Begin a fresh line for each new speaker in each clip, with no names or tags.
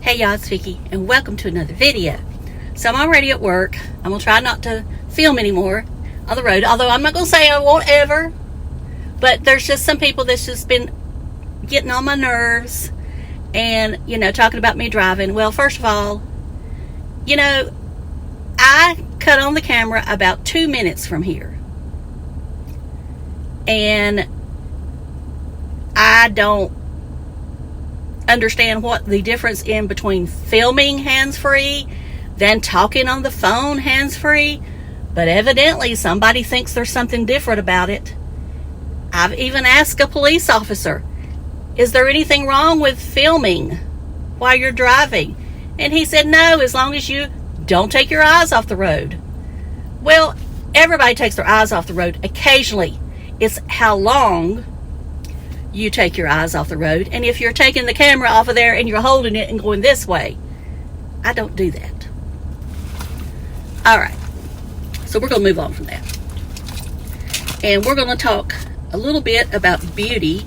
Hey y'all, it's Vicky, and welcome to another video. So I'm already at work. I'm going to try not to film anymore on the road, although I'm not going to say I won't ever. But there's just some people that's just been getting on my nerves and, talking about me driving. Well, first of all, I cut on the camera about 2 minutes from here. And I don't understand what the difference in between filming hands-free than talking on the phone hands-free, but evidently somebody thinks there's something different about it. I've even asked a police officer, is there anything wrong with filming while you're driving? And he said no, as long as you don't take your eyes off the road. Well, everybody takes their eyes off the road occasionally. It's how long you take your eyes off the road, and if you're taking the camera off of there and you're holding it and going this way. I don't do that. Alright, so we're going to move on from that, and we're going to talk a little bit about beauty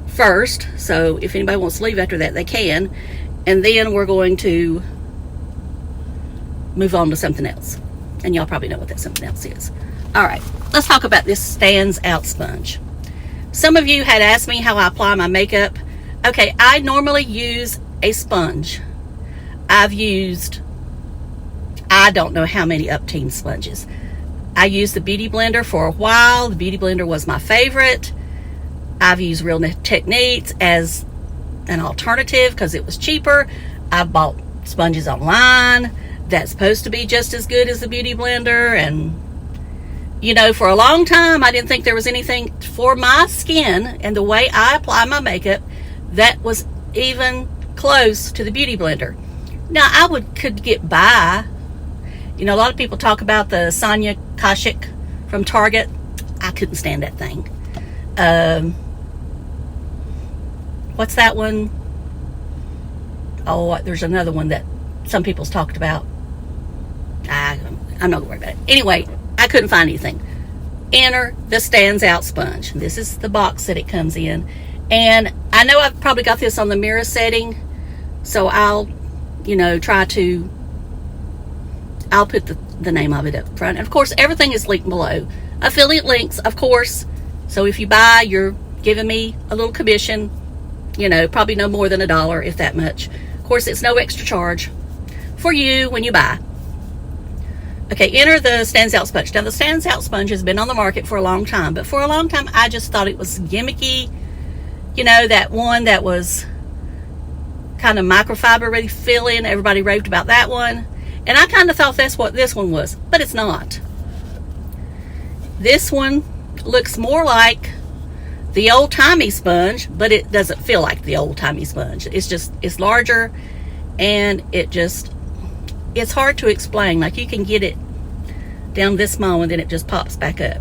first. So if anybody wants to leave after that, they can, and then we're going to move on to something else, and y'all probably know what that something else is. Alright, let's talk about this Stands Out sponge. Some of you had asked me how I apply my makeup. Okay, I normally use a sponge. I've used, I don't know how many Upteen sponges. I used the Beauty Blender for a while. The Beauty Blender was my favorite. I've used Real Techniques as an alternative because it was cheaper. I've bought sponges online that's supposed to be just as good as the Beauty Blender, and for a long time, I didn't think there was anything for my skin and the way I apply my makeup that was even close to the Beauty Blender. Now, I could get by. A lot of people talk about the Sonia Kashuk from Target. I couldn't stand that thing. What's that one? Oh, there's another one that some people's talked about. I'm not going to worry about it. Anyway, I couldn't find anything. Enter the Stands Out sponge. This is the box that it comes in. And I know I've probably got this on the mirror setting, so I'll, I'll put the name of it up front. And of course, everything is linked below. Affiliate links, of course. So if you buy, you're giving me a little commission, probably no more than $1, if that much. Of course, it's no extra charge for you when you buy. Okay, enter the Stands Out sponge. Now, the Stands Out sponge has been on the market for a long time, but for a long time, I just thought it was gimmicky. That one that was kind of microfiber ready fill-in. Everybody raved about that one. And I kind of thought that's what this one was, but it's not. This one looks more like the old-timey sponge, but it doesn't feel like the old-timey sponge. It's larger, and it's hard to explain. Like, you can get it down this small and then it just pops back up.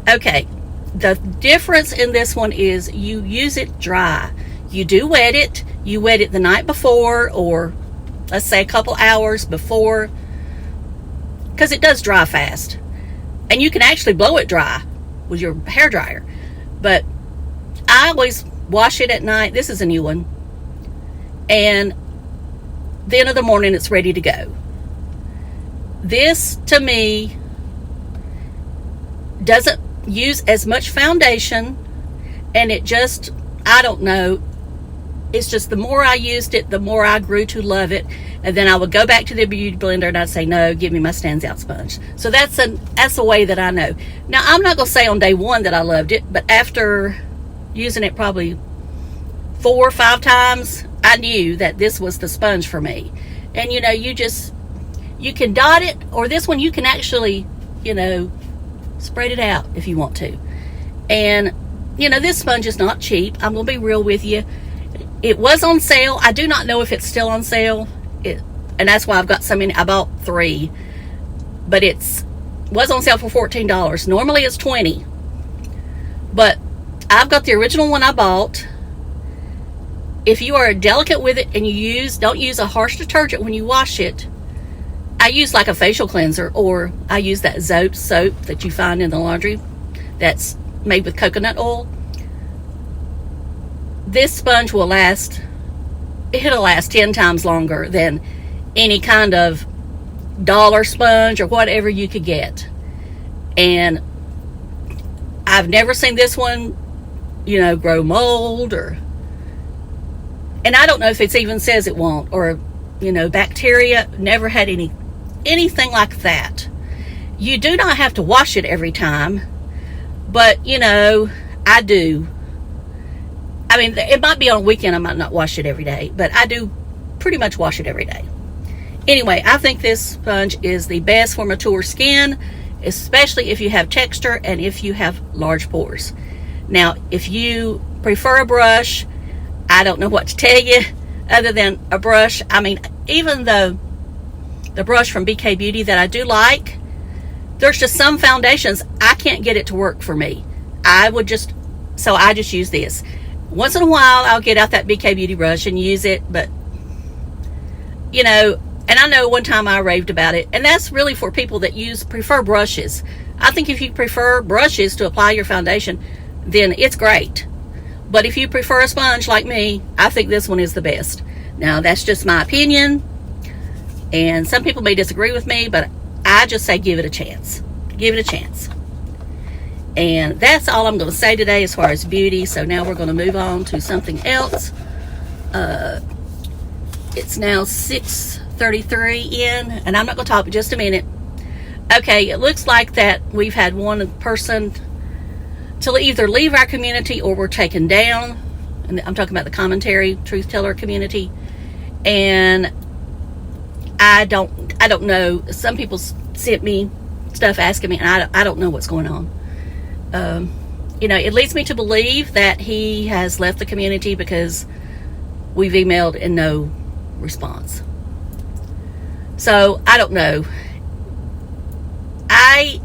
Okay, the difference in this one is you use it dry. You do wet it. You wet it the night before, or let's say a couple hours before, because it does dry fast. And you can actually blow it dry with your hair dryer. But I always wash it at night. This is a new one. And the end of the morning, it's ready to go. This, to me, doesn't use as much foundation, and it just, I don't know, it's just the more I used it, the more I grew to love it. And then I would go back to the Beauty Blender and I'd say, no, give me my Stands Out sponge. So that's the way that I know. Now, I'm not going to say on day one that I loved it, but after using it probably 4 or 5 times, I knew that this was the sponge for me. And you can dot it, or this one you can actually, spread it out if you want to. And, this sponge is not cheap. I'm going to be real with you. It was on sale. I do not know if it's still on sale. And that's why I've got so many. I bought 3. But was on sale for $14. Normally it's $20. But I've got the original one I bought. If you are delicate with it and don't use a harsh detergent when you wash it, I use like a facial cleanser, or I use that Zote soap that you find in the laundry that's made with coconut oil. This sponge will last it'll last 10 times longer than any kind of dollar sponge or whatever you could get. And I've never seen this one, grow mold, and I don't know if it even says it won't, or, bacteria. Never had anything like that. You do not have to wash it every time, but, I do. I mean, it might be on a weekend, I might not wash it every day, but I do pretty much wash it every day. Anyway, I think this sponge is the best for mature skin, especially if you have texture and if you have large pores. Now, if you prefer a brush, I don't know what to tell you other than a brush. I mean, even the brush from BK Beauty that I do like, there's just some foundations I can't get it to work for me. So I just use this. Once in a while, I'll get out that BK Beauty brush and use it, but, and I know one time I raved about it, and that's really for people that prefer brushes. I think if you prefer brushes to apply your foundation, then it's great. But if you prefer a sponge like me, I think this one is the best. Now, that's just my opinion, and some people may disagree with me, but I just say give it a chance. Give it a chance. And that's all I'm going to say today as far as beauty. So now we're going to move on to something else. It's now 6:33 in, and I'm not going to talk for just a minute. Okay, it looks like that we've had one person to either leave our community or we're taken down. And I'm talking about the commentary truth teller community. And I don't know. Some people sent me stuff asking me, and I don't know what's going on. It leads me to believe that he has left the community because we've emailed and no response. So I don't know. I'm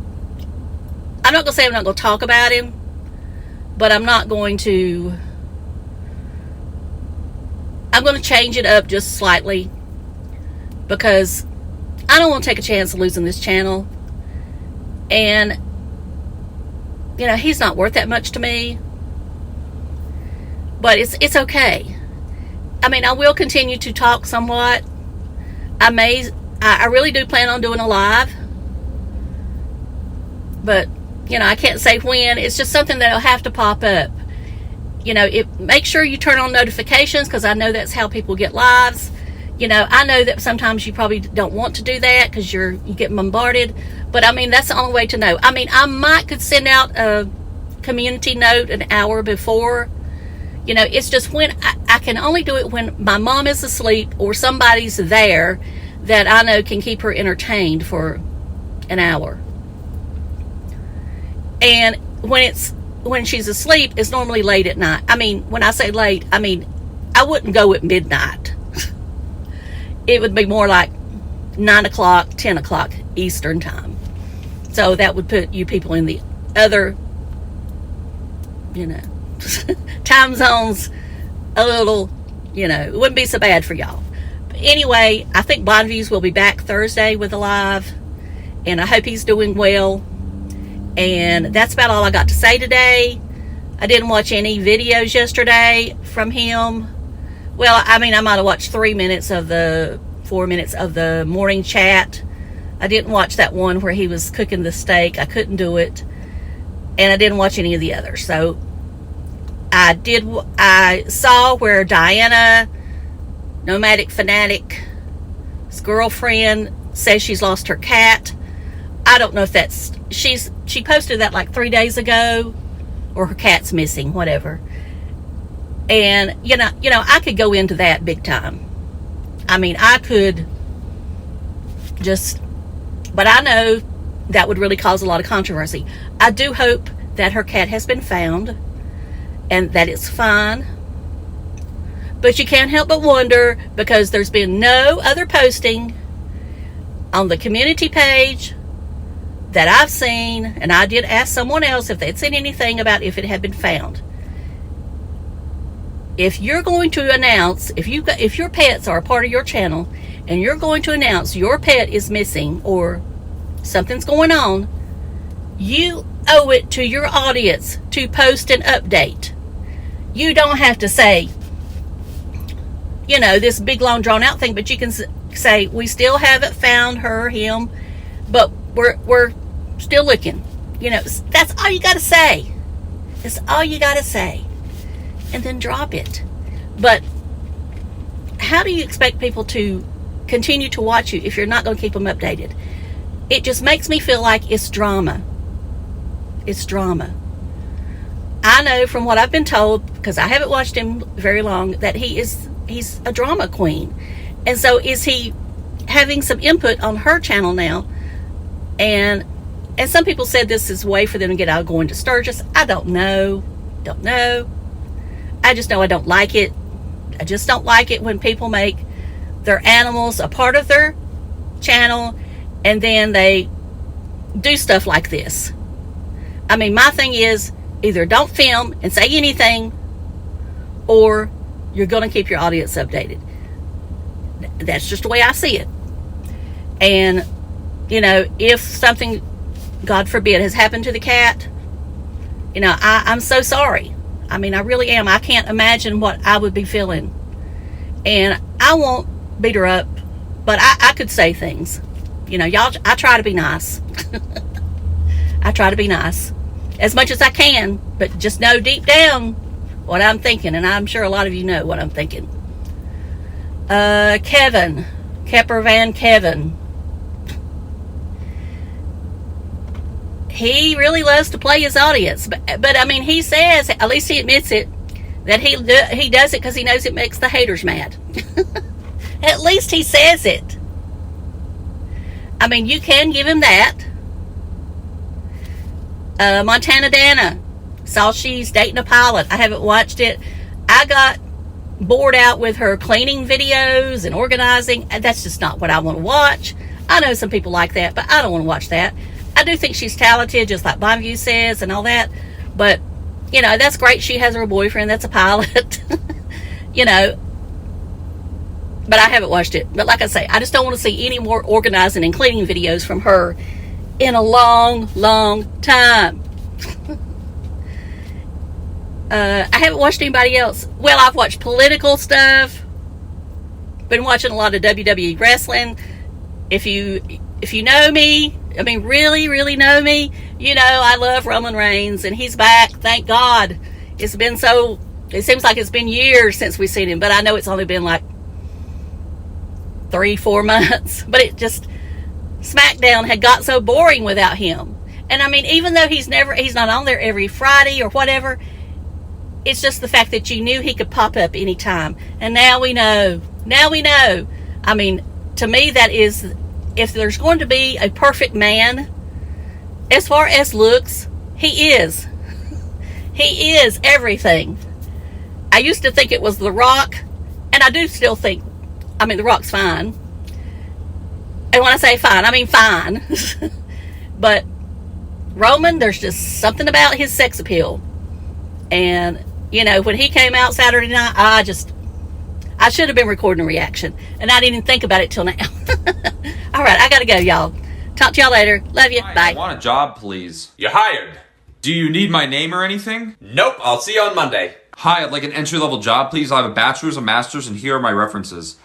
not going to say I'm not going to talk about him, but I'm going to change it up just slightly, because I don't want to take a chance of losing this channel. And he's not worth that much to me, but it's okay. I mean, I will continue to talk somewhat. I really do plan on doing a live, but I can't say when. It's just something that'll have to pop up. Make sure you turn on notifications, because I know that's how people get lives. I know that sometimes you probably don't want to do that because you get bombarded, but I mean, that's the only way to know. I mean, I could send out a community note an hour before. It's just when I can only do it when my mom is asleep or somebody's there that I know can keep her entertained for an hour. And when she's asleep, it's normally late at night. I mean, when I say late, I mean, I wouldn't go at midnight. It would be more like 9 o'clock, 10 o'clock Eastern time. So that would put you people in the other, time zones a little, it wouldn't be so bad for y'all. But anyway, I think Blind Views will be back Thursday with a live, and I hope he's doing well. And that's about all I got to say today. I didn't watch any videos yesterday from him. Well, I mean, I might have watched 4 minutes of the morning chat. I didn't watch that one where he was cooking the steak. I couldn't do it. And I didn't watch any of the others. So I saw where Diana, Nomadic Fanatic's girlfriend, says she's lost her cat. I don't know if she posted that like 3 days ago, or her cat's missing, whatever. And, I could go into that big time. I mean, I could but I know that would really cause a lot of controversy. I do hope that her cat has been found and that it's fine. But you can't help but wonder, because there's been no other posting on the community page that I've seen, and I did ask someone else if they'd seen anything about if it had been found. If you're going to announce, if your pets are a part of your channel, and you're going to announce your pet is missing or something's going on, you owe it to your audience to post an update. You don't have to say, you know, this big, long, drawn-out thing. But you can say, we still haven't found her, him, but we're still looking. You know, that's all you got to say. That's all you got to say. And then drop it. But how do you expect people to continue to watch you if you're not going to keep them updated? It just makes me feel like it's drama. It's drama. I know from what I've been told, because I haven't watched him very long, that he's a drama queen. And so is he having some input on her channel now? And some people said this is a way for them to get out of going to Sturgis. I don't know. Don't know. I just know I don't like it. I just don't like it when people make their animals a part of their channel and then they do stuff like this. I mean, my thing is, either don't film and say anything, or you're going to keep your audience updated. That's just the way I see it. And, you know, if something, God forbid, has happened to the cat, you know, I'm so sorry. I mean, I really am. I can't imagine what I would be feeling. And I won't beat her up, but I could say things. You know, y'all, I try to be nice. I try to be nice as much as I can, but just know deep down what I'm thinking, and I'm sure a lot of you know what I'm thinking. Kevin, Kepper Van Kevin. He really loves to play his audience, but I mean, he says, at least he admits it, that he does it because he knows it makes the haters mad. At least he says it. I mean, you can give him that. Montana Dana, saw she's dating a pilot. I haven't watched it. I got bored out with her cleaning videos and organizing. That's just not what I want to watch. I know some people like that, but I don't want to watch that. I do think she's talented, just like Bonview says and all that. But, you know, that's great. She has her boyfriend that's a pilot. You know. But I haven't watched it. But like I say, I just don't want to see any more organizing and cleaning videos from her in a long, long time. I haven't watched anybody else. Well, I've watched political stuff. Been watching a lot of WWE wrestling. If you know me, I mean, really, really know me, you know, I love Roman Reigns, and he's back. Thank God. It seems like it's been years since we've seen him, but I know it's only been like 3-4 months. But it just, SmackDown had got so boring without him. And I mean, even though he's not on there every Friday or whatever, it's just the fact that you knew he could pop up anytime. And now we know. Now we know. I mean, to me, that is, if there's going to be a perfect man, as far as looks, he is. He is everything. I used to think it was The Rock, and I do still think, I mean, The Rock's fine. And when I say fine, I mean fine. But Roman, there's just something about his sex appeal. And, you know, when he came out Saturday night, I should have been recording a reaction. And I didn't even think about it till now. All right, I got to go, y'all. Talk to y'all later. Love you.
Hi,
bye.
I want a job, please.
You're hired.
Do you need my name or anything?
Nope, I'll see you on Monday.
Hi, I'd like an entry-level job, please. I have a bachelor's, a master's, and here are my references.